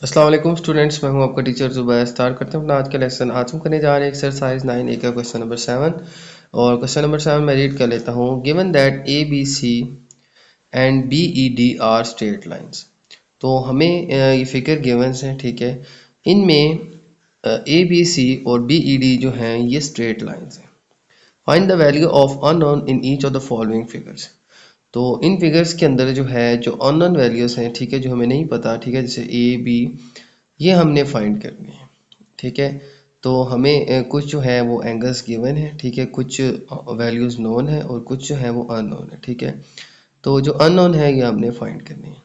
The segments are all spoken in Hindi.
अस्सलाम वालेकुम स्टूडेंट्स, मैं हूं आपका टीचर ज़ुबैर। स्टार्ट करते हैं अपना आज का लेसन। आज हम करने जा रहे हैं एक्सरसाइज 9A का क्वेश्चन नंबर 7। और क्वेश्चन नंबर 7 मैं रीड कर लेता हूं। Given that A B C and B E D are straight lines. तो हमें ये फिगर गिवंस हैं, ठीक है। इनमें ए बी सी और बी ई डी जो हैं ये स्ट्रेट लाइंस हैं। Find the value of unknown in each of the following figures. तो इन फिगर्स के अंदर जो है जो अननोन वैल्यूज़ हैं, ठीक है, जो हमें नहीं पता, ठीक है, जैसे ए बी, ये हमने फाइंड करने हैं, ठीक है। तो हमें कुछ जो है वो एंगल्स गिवन है, ठीक है, कुछ वैल्यूज़ नोन है और कुछ जो है वो अननोन है, ठीक है। तो जो अननोन है ये हमने फाइंड करनी है।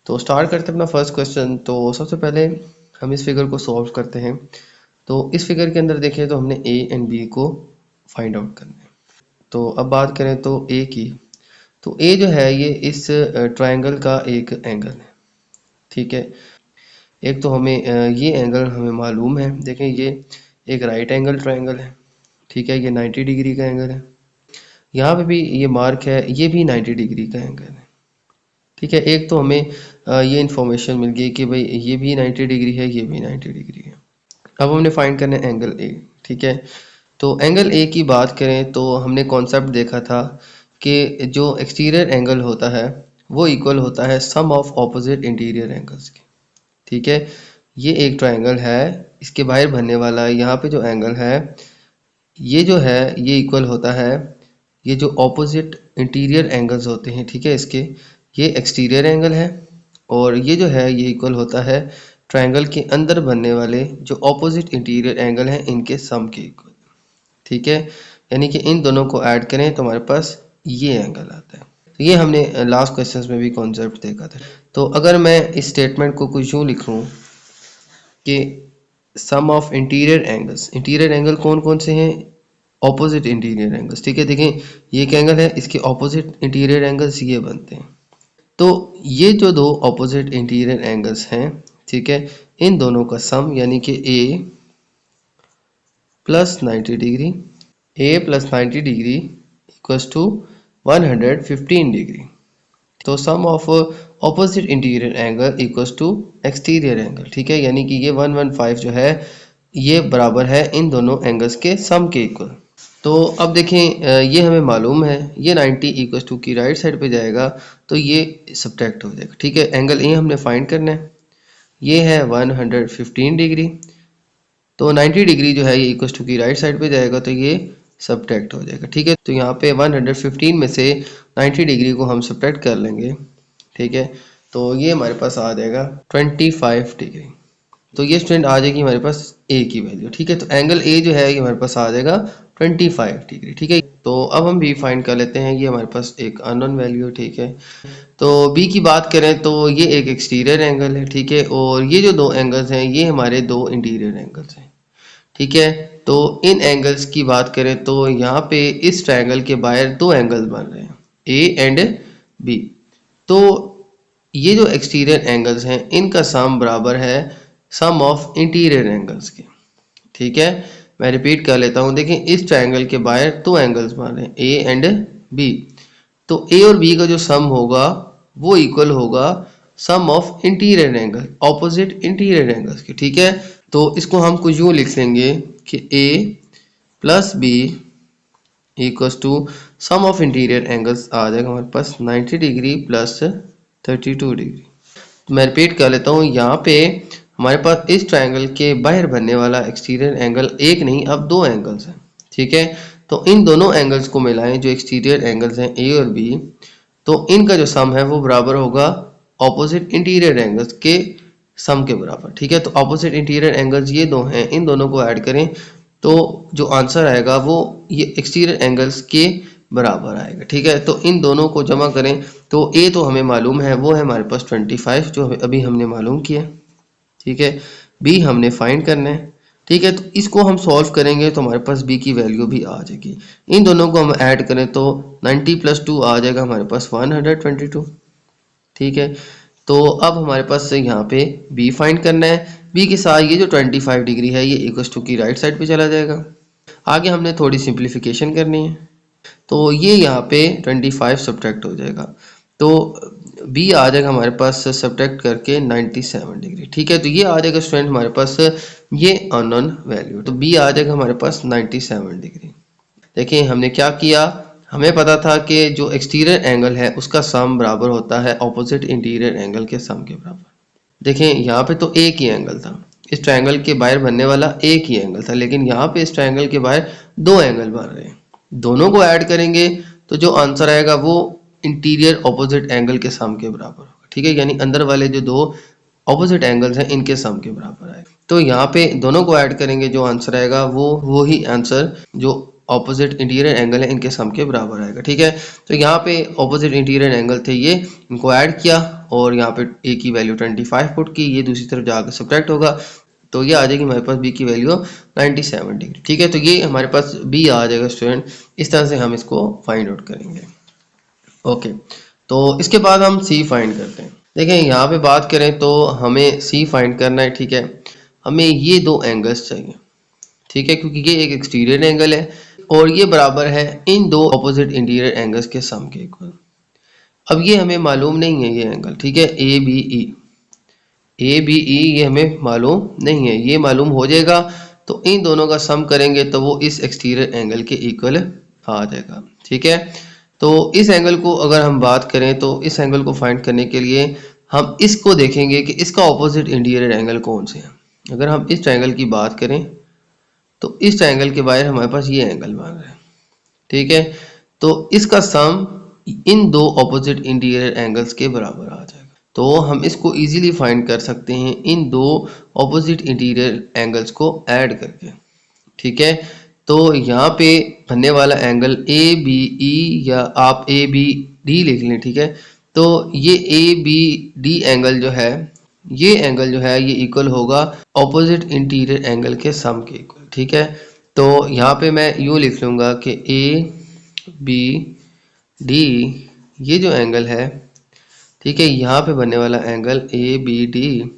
तो स्टार्ट करते हैं अपना फर्स्ट क्वेश्चन। तो सबसे पहले हम इस फिगर को सॉल्व करते हैं। तो इस फिगर के अंदर देखें तो हमने ए एंड बी को फाइंड आउट करना है। तो अब बात करें तो ए की, तो ए जो है ये इस ट्रायंगल का एक एंगल है, ठीक है। एक तो हमें ये एंगल हमें मालूम है, देखें ये एक राइट एंगल ट्रायंगल है, ठीक है, ये 90 डिग्री का एंगल है। यहाँ पे भी ये मार्क है, ये भी 90 डिग्री का एंगल है, ठीक है। एक तो हमें ये इंफॉर्मेशन मिल गई कि भाई ये भी 90 डिग्री है, ये भी 90 डिग्री है। अब हमने फाइंड करना है एंगल ए, ठीक है। तो एंगल ए की बात करें तो हमने कॉन्सेप्ट देखा था कि जो एक्सटीरियर एंगल होता है वो इक्वल होता है sum of opposite interior angles के, ठीक है। ये एक ट्रायंगल है, इसके बाहर बनने वाला यहाँ पे जो एंगल है ये जो है ये इक्वल होता है ये जो ऑपोजिट इंटीरियर एंगल्स होते हैं, ठीक है, इसके, ये एक्सटीरियर एंगल है। और ये जो है ये इक्वल होता है ट्रायंगल के अंदर बनने वाले जो ऑपोजिट इंटीरियर एंगल हैं इनके सम के इक्वल, ठीक है। यानी कि इन दोनों को ऐड करें तो हमारे पास ये एंगल आता है। तो ये हमने लास्ट क्वेश्चंस में भी कॉन्सेप्ट देखा था। तो अगर मैं इस स्टेटमेंट को कुछ यूँ लिखूँ कि sum of interior angles, interior angle कौन कौन से हैं, ऑपोजिट इंटीरियर एंगल्स, ठीक है। देखें ये एक एंगल है, इसके ऑपोजिट इंटीरियर एंगल्स ये बनते हैं। तो ये जो दो ऑपोजिट इंटीरियर एंगल्स हैं, ठीक है, इन दोनों का सम यानी कि A plus 90 degree, A plus 90 degree equals to 115 degree. तो sum of opposite interior angle equals to exterior angle, ठीक है। यानी कि ये 115 जो है ये बराबर है इन दोनों एंगल्स के सम के इक्वल। तो अब देखें ये हमें मालूम है ये 90 इक्वल्स टू की राइट साइड पे जाएगा तो ये सब्ट्रैक्ट हो जाएगा, ठीक है। एंगल ए हमने फाइंड करना है, ये है 115 डिग्री। तो 90 डिग्री जो है ये इक्वल्स टू की राइट साइड पे जाएगा तो ये सब्ट्रैक्ट हो जाएगा, ठीक है। तो यहाँ पे 115 में से 90 डिग्री को हम सब्ट्रैक्ट कर लेंगे, ठीक है। तो ये हमारे पास आ जाएगा 25 डिग्री। तो ये स्टूडेंट आ जाएगी हमारे पास ए की वैल्यू, ठीक है। तो एंगल ए जो है ये हमारे पास आ जाएगा 25 डिग्री, ठीक है। तो अब हम बी फाइंड कर लेते हैं, ये हमारे पास एक अननोन वैल्यू है, ठीक है। तो बी की बात करें तो ये एक एक्सटीरियर एंगल है, ठीक है। और ये जो दो एंगल्स हैं ये हमारे दो इंटीरियर एंगल्स हैं, ठीक है। तो इन एंगल्स की बात करें तो यहाँ पे इस ट्रायंगल के बाहर दो एंगल्स बन रहे हैं ए एंड बी। तो ये जो एक्सटीरियर एंगल्स हैं इनका सम बराबर है सम ऑफ इंटीरियर एंगल्स के, ठीक है। मैं रिपीट कर लेता हूँ, देखें इस ट्रायंगल के बाहर दो एंगल्स बन रहे हैं ए एंड बी। तो ए और बी का जो सम होगा वो इक्वल होगा sum of interior angle opposite interior angles के, ठीक है। तो इसको हम कुछ यूँ लिख लेंगे कि A plus B equals to sum of interior angles आ जाएगा हमारे पास 90 डिग्री प्लस 32 डिग्री। तो मैं रिपीट कर लेता हूँ, यहाँ पे हमारे पास इस ट्रायंगल के बाहर बनने वाला एक्सटीरियर एंगल एक नहीं अब दो एंगल्स हैं, ठीक है। तो इन दोनों एंगल्स को मिलाएं जो एक्सटीरियर एंगल्स हैं ए और बी, तो इनका जो सम है वो बराबर होगा ऑपोजिट इंटीरियर एंगल्स के सम के बराबर, ठीक है। तो ऑपोजिट इंटीरियर एंगल्स ये दो हैं, इन दोनों को ऐड करें तो जो आंसर आएगा वो ये एक्सटीरियर एंगल्स के बराबर आएगा, ठीक है। तो इन दोनों को जमा करें तो ए तो हमें मालूम है वो है हमारे पास 25 जो अभी हमने मालूम किया, ठीक है। बी हमने फाइंड करना है, ठीक है। तो इसको हम सॉल्व करेंगे तो हमारे पास बी की वैल्यू भी आ जाएगी। इन दोनों को हम ऐड करें तो 90 प्लस 2 आ जाएगा हमारे पास 122, ठीक है। तो अब हमारे पास यहाँ पे बी फाइंड करना है, बी के साथ ये जो 25 डिग्री है ये इक्वल्स टू की राइट साइड पे चला जाएगा। आगे हमने थोड़ी सिंप्लीफिकेशन करनी है तो ये यहाँ पे 25 सब्ट्रैक्ट हो जाएगा। तो बी आ जाएगा हमारे पास सब्ट्रैक्ट करके 97 डिग्री। ठीक है, तो ये आ जाएगा स्टूडेंट हमारे पास ये अननोन वैल्यू, तो बी आ जाएगा हमारे पास 97 डिग्री। देखिए हमने क्या किया, हमें पता था कि जो एक्सटीरियर एंगल है उसका सम बराबर होता है ऑपोजिट इंटीरियर एंगल के सम के बराबर। देखें यहाँ पे तो एक ही एंगल था, इस ट्रायंगल के बाहर बनने वाला एक ही एंगल था, लेकिन यहाँ पे इस ट्रायंगल के बाहर दो एंगल बन रहे हैं। दोनों को ऐड करेंगे तो जो आंसर आएगा वो इंटीरियर ऑपोजिट एंगल के सम के बराबर होगा। ठीक है, यानी अंदर वाले जो दो ऑपोजिट एंगल्स हैं इनके सम के बराबर आएगा। तो यहाँ पे दोनों को ऐड करेंगे, जो आंसर आएगा वो ही आंसर जो ऑपोजिट इंटीरियर एंगल है इनके सम के बराबर आएगा। ठीक है, तो यहाँ पे ऑपोजिट इंटीरियर एंगल थे ये, इनको ऐड किया और यहाँ पे ए की वैल्यू 25 पुट की, ये दूसरी तरफ जाकर सब्ट्रैक्ट होगा, तो ये आ जाएगी हमारे पास बी की वैल्यू 97 डिग्री। ठीक है, तो ये हमारे पास बी आ जाएगा स्टूडेंट। इस तरह से हम इसको फाइंड आउट करेंगे। ओके, तो इसके बाद हम सी फाइंड करते हैं। देखें यहाँ पे बात करें तो हमें सी फाइंड करना है। ठीक है, हमें ये दो एंगल्स चाहिए। ठीक है, क्योंकि ये एक एक्सटीरियर एंगल है और ये बराबर है इन दो ऑपोजिट इंटीरियर एंगल्स के सम के इक्वल। अब ये हमें मालूम नहीं है ये एंगल। ठीक है, ए बी ई ये हमें मालूम नहीं है, ये मालूम हो जाएगा तो इन दोनों का सम करेंगे तो वो इस एक्सटीरियर एंगल के इक्वल आ जाएगा। ठीक है, तो इस एंगल को अगर हम बात करें तो इस एंगल को फाइंड करने के लिए हम इसको देखेंगे कि इसका ऑपोजिट इंटीरियर एंगल कौन से है। अगर हम इस ट्रायंगल की बात करें तो इस ट्रायंगल के बाहर हमारे पास ये एंगल बन रहा है। ठीक है, तो इसका सम इन दो ऑपोजिट इंटीरियर एंगल्स के बराबर आ जाएगा। तो हम इसको इजीली फाइंड कर सकते हैं इन दो ऑपोजिट इंटीरियर एंगल्स को ऐड करके। ठीक है, तो यहाँ पे बनने वाला एंगल ए बी ई या आप ए बी डी लिख लें। ठीक है, तो ये ए बी डी एंगल जो है ये इक्वल होगा ऑपोजिट इंटीरियर एंगल के सम के इक्वल। ठीक है, तो यहाँ पे मैं यूँ लिख लूँगा कि ए बी डी ये जो एंगल है, ठीक है, यहाँ पे बनने वाला एंगल ए बी डी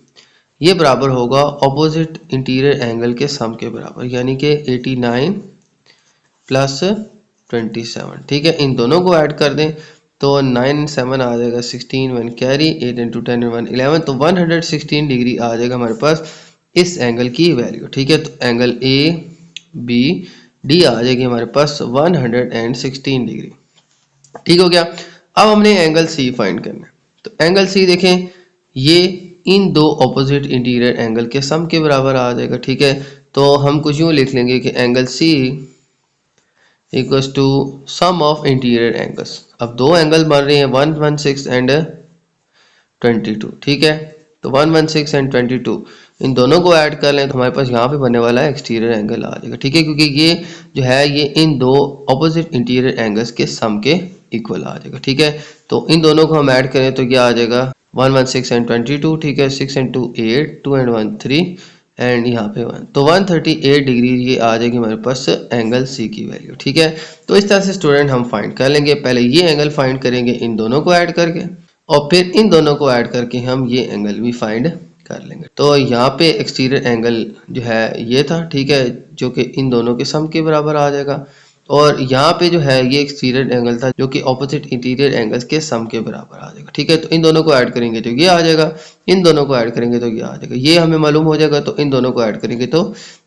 ये बराबर होगा ऑपोजिट इंटीरियर एंगल के सम के बराबर, यानी कि 89 प्लस 27। ठीक है, इन दोनों को ऐड कर दें तो 9 7 आ जाएगा 16, 1 कैरी, 8 इंटू 10 1 11, तो 116 डिग्री आ जाएगा हमारे पास इस एंगल की वैल्यू। ठीक है, तो एंगल ए बी डी आ जाएगी हमारे पास 116 डिग्री। ठीक हो गया। अब हमने एंगल सी फाइंड करना है, तो एंगल सी देखें ये इन दो ऑपोजिट इंटीरियर एंगल के सम के बराबर आ जाएगा। ठीक है, तो हम कुछ यूँ लिख लेंगे कि angle C equals to sum of interior angles. अब दो एंगल बन रहे हैं 116 एंड 22। ठीक है, तो 116 एंड 22 इन दोनों को ऐड कर लें तो हमारे पास यहाँ पे बनने वाला है एक्सटीरियर एंगल आ जाएगा। ठीक है, क्योंकि ये जो है ये इन दो ऑपोजिट इंटीरियर एंगल्स के सम के इक्वल आ जाएगा। ठीक है, तो इन दोनों को हम ऐड करें तो क्या आ जाएगा 116 एंड 22। ठीक है, 6 एंड 2 8, 2 एंड 1 3 एंड यहाँ पे 1, तो 138 डिग्री ये आ जाएगी हमारे पास एंगल सी की वैल्यू। ठीक है, तो इस तरह से स्टूडेंट हम फाइंड कर लेंगे। पहले ये एंगल फाइंड करेंगे इन दोनों को ऐड करके और फिर इन दोनों को ऐड करके हम ये एंगल भी फाइंड कर लेंगे। तो यहाँ पे एक्सटीरियर एंगल जो है ये था। ठीक है, जो कि इन दोनों के सम के बराबर आ जाएगा और यहाँ पे जो है ये एक्सटीरियर एंगल था जो कि ऑपोजिट इंटीरियर एंगल्स के सम के बराबर आ जाएगा। ठीक है, तो इन दोनों को ऐड करेंगे तो ये आ जाएगा, इन दोनों को ऐड करेंगे तो ये आ जाएगा, ये हमें मालूम हो जाएगा, तो इन दोनों को ऐड करेंगे तो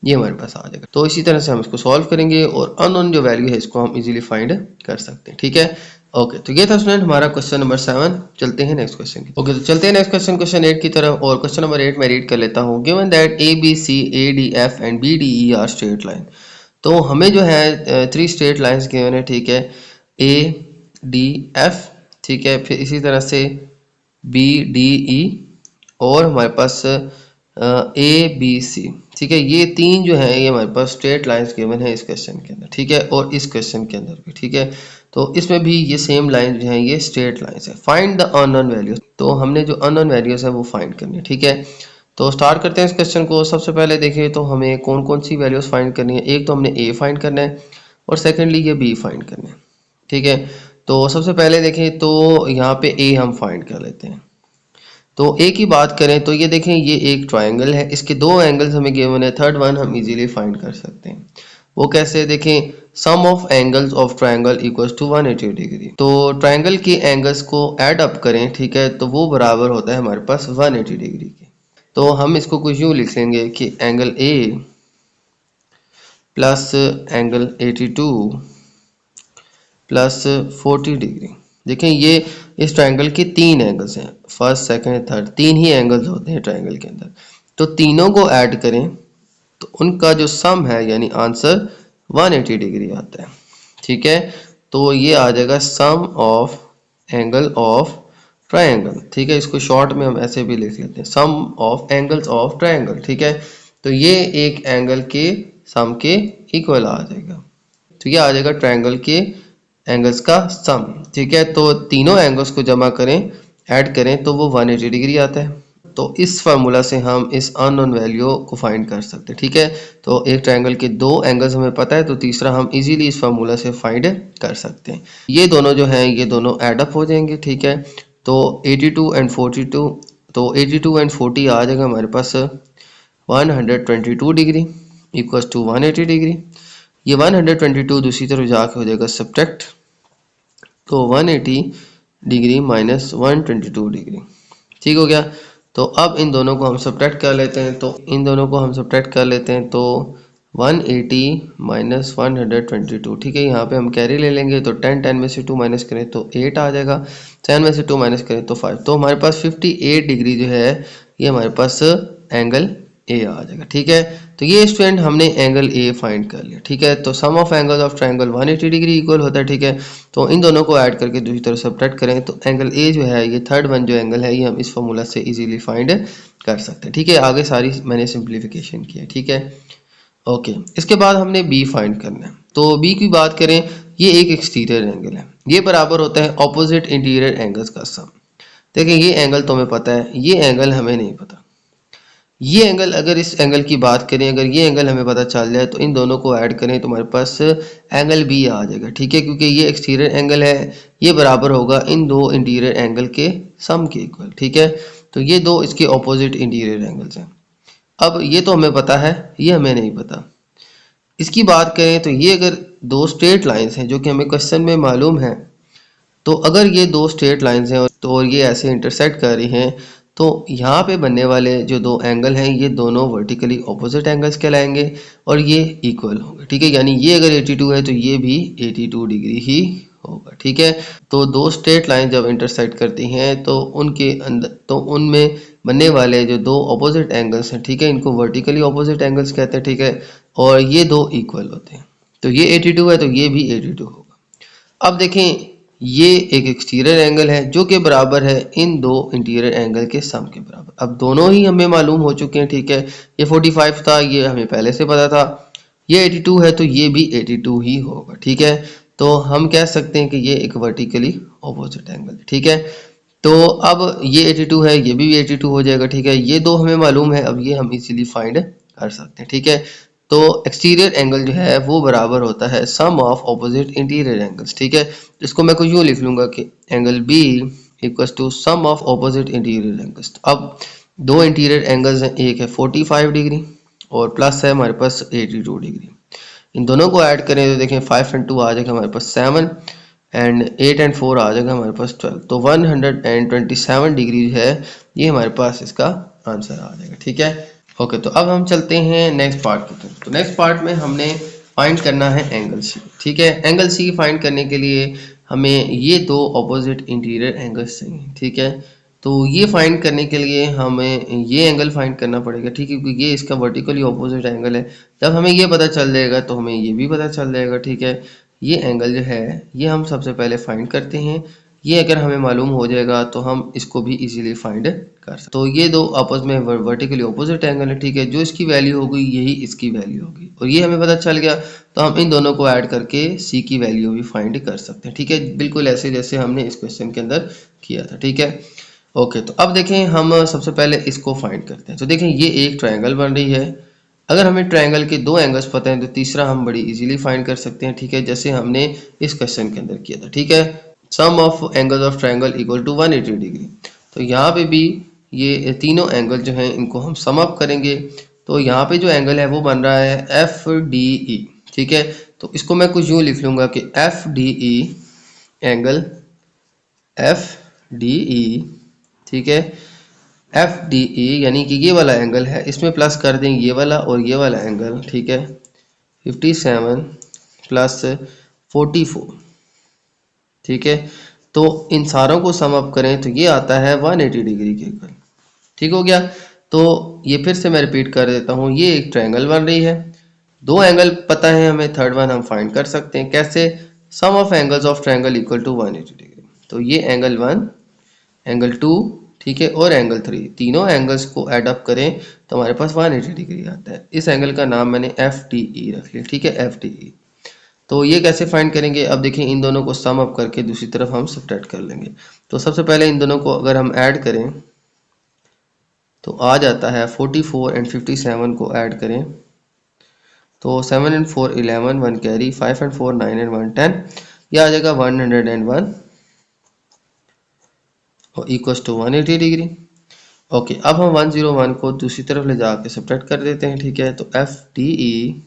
ये हमारे पास आ जाएगा। तो इसी तरह से हम इसको सॉल्व करेंगे और अननोन जो वैल्यू है इसको हम इजीली फाइंड कर सकते हैं। ठीक है, ओके, तो ये था स्टूडेंट हमारा क्वेश्चन नंबर 7। चलते हैं नेक्स्ट क्वेश्चन की। ओके, तो चलते हैं नेक्स्ट क्वेश्चन, क्वेश्चन 8 की तरफ। और क्वेश्चन नंबर 8 मैं रीड कर लेता हूँ। Given that A B C A D F and B D E are straight line. तो हमें जो है 3 स्ट्रेट लाइंस गिवन है। ठीक है, ए डी एफ, ठीक है, फिर इसी तरह से बी डी ई और हमारे पास ए बी सी। ठीक है, ये तीन जो है ये हमारे पास स्ट्रेट लाइंस गिवन है इस क्वेश्चन के अंदर। ठीक है, और इस क्वेश्चन के अंदर भी। ठीक है, तो इसमें भी ये सेम लाइन जो है ये स्ट्रेट लाइंस है। फाइंड द अननोन वैल्यूज, तो हमने जो अननोन वैल्यूज है वो फाइंड करनी है। ठीक है, तो स्टार्ट करते हैं इस क्वेश्चन को। सबसे पहले देखिए तो हमें कौन कौन सी वैल्यूज फाइंड करनी है। एक तो हमने ए फाइंड करना है और सेकेंडली ये बी फाइंड करना है। ठीक है, तो सबसे पहले देखें तो यहाँ पे ए हम फाइंड कर लेते हैं। तो ए की बात करें तो ये देखें ये एक ट्राइंगल है, इसके दो एंगल्स हमें गिवन है, थर्ड वन हम इजीली फाइंड कर सकते हैं। वो कैसे, देखें sum of angles of triangle equals to 180 degree. तो ट्रायंगल के एंगल्स को ऐड अप करें, ठीक है, तो वो बराबर होता है हमारे पास 180 डिग्री के। तो हम इसको कुछ यूँ लिख लेंगे कि angle A plus angle 82 plus 40 degree. देखें ये इस ट्रायंगल के तीन एंगल्स हैं, फर्स्ट सेकंड थर्ड, तीन ही एंगल्स होते हैं ट्रायंगल के अंदर। तो तीनों को ऐड करें तो उनका जो सम है यानी आंसर 180 डिग्री आता है, ठीक है। तो ये आ जाएगा सम ऑफ एंगल ऑफ ट्रायंगल, ठीक है। इसको शॉर्ट में हम ऐसे भी लिख लेते हैं, सम ऑफ एंगल्स ऑफ ट्रायंगल, ठीक है। तो ये एक एंगल के सम के इक्वल आ जाएगा। तो ये आ जाएगा ट्रायंगल के एंगल्स का सम, ठीक है। तो तीनों एंगल्स को जमा करें, ऐड करें तो वो 180 डिग्री आता है। तो इस फार्मूला से हम इस अननोन वैल्यू को फाइंड कर सकते हैं, ठीक है। तो एक ट्रायंगल के दो एंगल्स हमें पता है, तो तीसरा हम इजीली इस फार्मूला से फाइंड कर सकते हैं। ये दोनों जो हैं ये दोनों ऐड अप हो जाएंगे, ठीक है। तो 82 एंड 42, तो 82 एंड 40 आ जाएगा हमारे पास 122 डिग्री इक्वल्स टू 180 डिग्री। ये 122 दूसरी तरफ जाके हो जाएगा सब्ट्रैक्ट, तो 180 डिग्री माइनस 122 डिग्री, ठीक हो गया। तो अब इन दोनों को हम सब्ट्रैक्ट कर लेते हैं, तो इन दोनों को हम सब्ट्रैक्ट कर लेते हैं, तो 180 माइनस 122, ठीक है। यहाँ पे हम कैरी ले लेंगे, तो 10 में से 2 माइनस करें तो 8 आ जाएगा, 10 में से 2 माइनस करें तो 5। तो हमारे पास 58 डिग्री जो है ये हमारे पास एंगल ए आ जाएगा, ठीक है। तो ये स्टूडेंट हमने एंगल ए फाइंड कर लिया, ठीक है। तो sum of angle of triangle 180 degree equal होता है, ठीक है। तो इन दोनों को ऐड करके दूसरी तरफ सब्ट्रैक्ट करें तो एंगल ए जो है ये थर्ड वन जो एंगल है ये हम इस फॉर्मूला से इजीली फाइंड कर सकते हैं, ठीक है। आगे सारी मैंने सिंप्लीफिकेशन की है, ठीक है। ओके, इसके बाद हमने बी फाइंड करना है। तो बी की बात करें, ये एक एक्सटीरियर एंगल है, ये बराबर होता है ऑपोजिट इंटीरियर एंगल्स का सम। देखिए ये एंगल तो हमें पता है, ये एंगल हमें नहीं पता। ये एंगल, अगर इस एंगल की बात करें, अगर ये एंगल हमें पता चल जाए तो इन दोनों को ऐड करें तो हमारे पास एंगल बी आ जाएगा, ठीक है। क्योंकि ये एक्सटीरियर एंगल है, ये बराबर होगा इन दो इंटीरियर एंगल के सम के इक्वल, ठीक है। तो ये दो इसके ऑपोजिट इंटीरियर एंगल्स हैं। अब ये तो हमें पता है, ये हमें नहीं पता। इसकी बात करें तो ये अगर दो स्ट्रेट लाइंस हैं जो कि हमें क्वेश्चन में मालूम है, तो अगर ये दो स्ट्रेट लाइंस हैं तो ये ऐसे इंटरसेक्ट कर रही हैं, तो यहाँ पे बनने वाले जो दो एंगल हैं ये दोनों वर्टिकली ऑपोजिट एंगल्स कहलाएंगे और ये इक्वल होंगे, ठीक है। यानी ये अगर 82 है तो ये भी 82 डिग्री ही होगा, ठीक है। तो दो स्ट्रेट लाइन जब इंटरसेक्ट करती हैं तो उनके अंदर, तो उनमें बनने वाले जो दो ऑपोजिट एंगल्स हैं, ठीक है, इनको वर्टिकली ऑपोजिट एंगल्स कहते हैं, ठीक है। और ये दो इक्वल होते हैं, तो ये 82 है तो ये भी 82 होगा। अब देखें ये एक एक्सटीरियर एंगल है जो कि बराबर है इन दो इंटीरियर एंगल के सम के बराबर। अब दोनों ही हमें मालूम हो चुके हैं, ठीक है। ये 45 था, ये हमें पहले से पता था। ये 82 है तो ये भी 82 ही होगा, ठीक है। तो हम कह सकते हैं कि ये एक वर्टिकली ऑपोजिट एंगल है, ठीक है। तो अब ये 82 है, ये भी 82 हो जाएगा, ठीक है। ये दो हमें मालूम है, अब ये हम इजीली फाइंड कर सकते हैं, ठीक है। तो एक्सटीरियर एंगल जो है वो बराबर होता है sum of opposite interior angles, ठीक है। इसको मैं कुछ यूँ लिख लूँगा कि angle B equals to sum of opposite interior angles. अब दो इंटीरियर एंगल्स हैं, एक है 45 डिग्री और प्लस है हमारे पास 82 डिग्री। इन दोनों को ऐड करें तो देखें 5 एंड 2 आ जाएगा हमारे पास 7 एंड 8 एंड 4 आ जाएगा हमारे पास 12। तो 127 डिग्री है ये हमारे पास इसका आंसर आ जाएगा, ठीक है। ओके, तो अब हम चलते हैं नेक्स्ट पार्ट की तरफ। तो नेक्स्ट पार्ट में हमने फाइंड करना है एंगल सी, ठीक है। एंगल सी फाइंड करने के लिए हमें ये दो ऑपोजिट इंटीरियर एंगल्स चाहिए, ठीक है। तो ये फाइंड करने के लिए हमें ये एंगल फाइंड करना पड़ेगा, ठीक है, क्योंकि ये इसका वर्टिकली ऑपोजिट एंगल है। जब हमें ये पता चल जाएगा तो हमें ये भी पता चल जाएगा, ठीक है। ये एंगल जो है ये हम सबसे पहले फाइंड करते हैं। ये अगर हमें मालूम हो जाएगा तो हम इसको भी इजीली फाइंड कर सकते। तो ये दो आपस में वर्टिकली ऑपोजिट एंगल है, ठीक है। जो इसकी वैल्यू होगी यही इसकी वैल्यू होगी और ये हमें पता चल गया, तो हम इन दोनों को ऐड करके सी की वैल्यू भी फाइंड कर सकते हैं, ठीक है। बिल्कुल ऐसे जैसे हमने इस क्वेश्चन के अंदर किया था, ठीक है। ओके, तो अब देखें हम सबसे पहले इसको फाइंड करते हैं। तो देखें ये एक ट्रायंगल बन रही है। अगर हमें ट्रायंगल के दो एंगल्स पता हैं तो तीसरा हम बड़ी इजीली फाइंड कर सकते हैं, ठीक है, जैसे हमने इस क्वेश्चन के अंदर किया था, ठीक है। Sum of angles of triangle equal to 180 degree. तो यहाँ पे भी ये तीनों एंगल जो हैं इनको हम सम अप करेंगे। तो यहाँ पे जो एंगल है वो बन रहा है एफ डी ई, ठीक है। तो इसको मैं कुछ यूँ लिख लूँगा कि F D E angle F D ई, ठीक है, एफ डी ई यानी कि ये वाला एंगल है, इसमें प्लस कर देंगे ये वाला और ये वाला एंगल, ठीक है, 57 प्लस 44, ठीक है। तो इन सारों को सम अप करें तो ये आता है 180 डिग्री के इक्वल, ठीक हो गया। तो ये फिर से मैं रिपीट कर देता हूँ, ये एक ट्रायंगल बन रही है, दो एंगल पता है हमें, थर्ड वन हम फाइंड कर सकते हैं कैसे, sum of angles of triangle equal to 180 degree. तो ये एंगल 1, एंगल 2, ठीक है, और एंगल 3, तीनों एंगल्स को ऐड अप करें तो हमारे पास 180 डिग्री आता है। इस एंगल का नाम मैंने एफ डी ई रख लिया, ठीक है, एफ डी ई। तो ये कैसे फाइंड करेंगे, अब देखिए इन दोनों को सम अप करके दूसरी तरफ हम सब्ट्रैक्ट कर लेंगे। तो सबसे पहले इन दोनों को अगर हम ऐड करें तो आ जाता है 44 एंड 57 को ऐड करें तो 7 एंड 4 11, 1 कैरी, 5 एंड 4 9 एंड 1 10, ये आ जाएगा 101 और इक्वल्स टू 180 डिग्री। ओके, अब हम 101 को दूसरी तरफ ले जाके सब्ट्रैक्ट कर देते हैं, ठीक है। तो F D E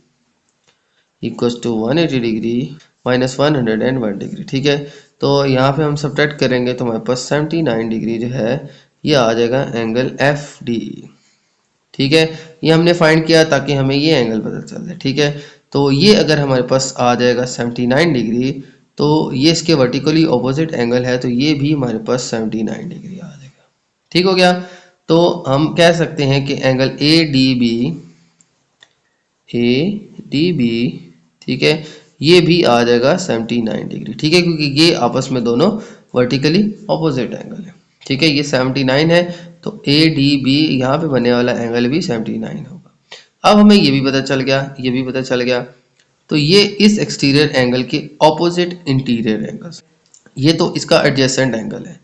equals to 180 degree minus 101 degree, ठीक है। तो यहाँ पे हम सब्ट्रैक्ट करेंगे तो हमारे पास 79 डिग्री जो है ये आ जाएगा एंगल एफ डी ई, ठीक है। ये हमने फाइंड किया ताकि हमें ये एंगल पता चल जाए, ठीक है। तो ये अगर हमारे पास आ जाएगा 79 डिग्री तो ये इसके वर्टिकली ऑपोजिट एंगल है, तो ये भी हमारे पास 79 डिग्री आ जाएगा, ठीक हो गया। तो हम कह सकते हैं कि एंगल ए डी बी, ठीक है, ये भी आ जाएगा 79 डिग्री, ठीक है, क्योंकि ये आपस में दोनों वर्टिकली ऑपोजिट एंगल है, ठीक है। ये 79 है तो ए डी बी यहाँ पे बनने वाला एंगल भी 79 होगा। अब हमें ये भी पता चल गया, ये भी पता चल गया। तो ये इस एक्सटीरियर एंगल के ऑपोजिट इंटीरियर एंगल्स, ये तो इसका एडजेसेंट एंगल है,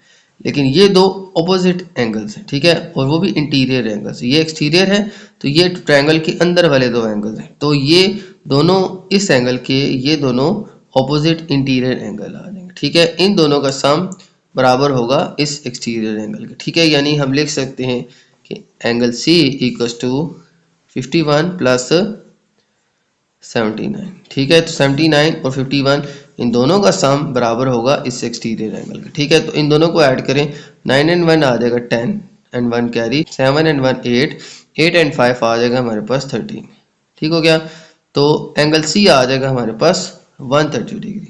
लेकिन ये दो ऑपोजिट एंगल्स हैं, ठीक है, और वो भी इंटीरियर एंगल्स। ये एक्सटीरियर है तो ये ट्रायंगल के अंदर वाले दो एंगल्स हैं, तो ये दोनों इस एंगल के ये दोनों ऑपोजिट इंटीरियर एंगल आ जाएंगे, ठीक है। इन दोनों का सम बराबर होगा इस एक्सटीरियर एंगल के, ठीक है। यानी हम लिख सकते हैं कि angle C equals to 51 plus 79, ठीक है। तो 79 और 51 इन दोनों का सम बराबर होगा इस एक्सटीरियर एंगल के, ठीक है। तो इन दोनों को ऐड करें, 9 एंड 1 आ जाएगा 10 एंड 1 कैरी, 7 एंड 1 8, 8 एंड 5 आ जाएगा हमारे पास 13, ठीक हो गया। तो एंगल सी आ जाएगा हमारे पास 130 डिग्री।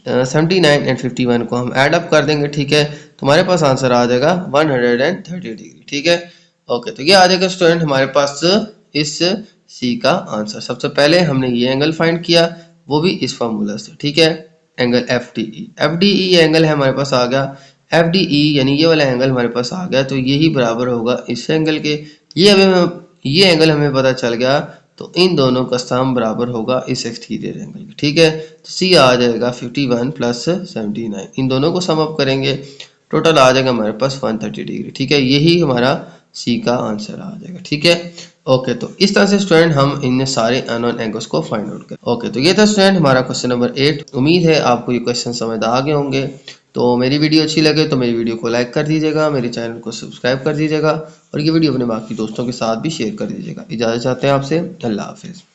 79 एंड 51 को हम ऐड अप कर देंगे, ठीक है, तो हमारे पास आंसर आ जाएगा 130 डिग्री, ठीक है। ओके, तो ये आ जाएगा स्टूडेंट हमारे पास इस सी का आंसर। सबसे पहले हमने ये एंगल फाइंड किया, वो भी इस फार्मूला से, ठीक है, एंगल एफ डी ई। एफ डी ई एंगल है हमारे पास आ गया, एफ डी ई यानी ये वाला एंगल हमारे पास आ गया, तो यही बराबर होगा इस एंगल के। ये एंगल हमें पता चल गया, तो इन दोनों का सम बराबर होगा इस एक्सटीरियर एंगल के, ठीक है। तो सी आ जाएगा 51 प्लस 79, इन दोनों को सम अप करेंगे टोटल आ जाएगा हमारे पास 130 डिग्री, ठीक है। यही हमारा सी का आंसर आ जाएगा, ठीक है। ओके, तो इस तरह से स्टूडेंट हम इन सारे अननोन एंगल्स को फाइंड आउट करें। ओके, तो ये था स्टूडेंट हमारा क्वेश्चन नंबर 8। उम्मीद है आपको ये क्वेश्चन समझ आ गए होंगे। तो मेरी वीडियो अच्छी लगे तो मेरी वीडियो को लाइक कर दीजिएगा, मेरे चैनल को सब्सक्राइब कर दीजिएगा और ये वीडियो अपने बाकी दोस्तों के साथ भी शेयर कर दीजिएगा। इजाज़त चाहते हैं आपसे, अल्लाह हाफिज़।